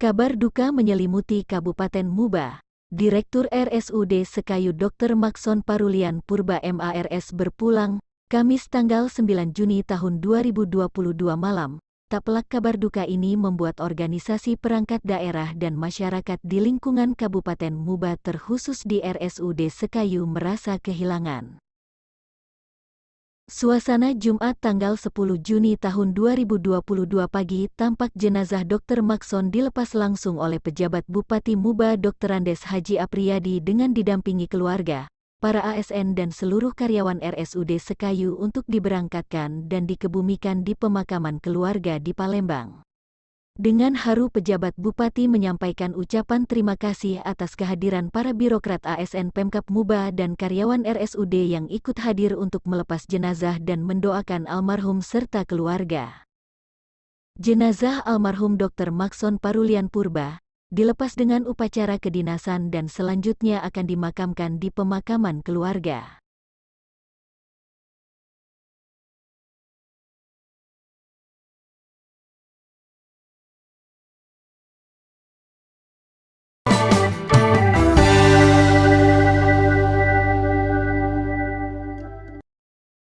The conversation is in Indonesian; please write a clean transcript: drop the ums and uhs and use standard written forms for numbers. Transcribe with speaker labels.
Speaker 1: Kabar duka menyelimuti Kabupaten Muba. Direktur RSUD Sekayu Dr. Makson Parulian Purba MARS berpulang, Kamis tanggal 9 Juni tahun 2022 malam. Tak pelak kabar duka ini membuat organisasi perangkat daerah dan masyarakat di lingkungan Kabupaten Muba terkhusus di RSUD Sekayu merasa kehilangan. Suasana Jumat tanggal 10 Juni tahun 2022 pagi tampak jenazah Dr. Makson dilepas langsung oleh pejabat Bupati Muba Dr. Andes Haji Apriyadi dengan didampingi keluarga, para ASN dan seluruh karyawan RSUD Sekayu untuk diberangkatkan dan dikebumikan di pemakaman keluarga di Palembang. Dengan haru pejabat Bupati menyampaikan ucapan terima kasih atas kehadiran para birokrat ASN Pemkab Muba dan karyawan RSUD yang ikut hadir untuk melepas jenazah dan mendoakan almarhum serta keluarga. Jenazah almarhum Dr. Makson Parulian Purba dilepas dengan upacara kedinasan dan selanjutnya akan dimakamkan di pemakaman keluarga.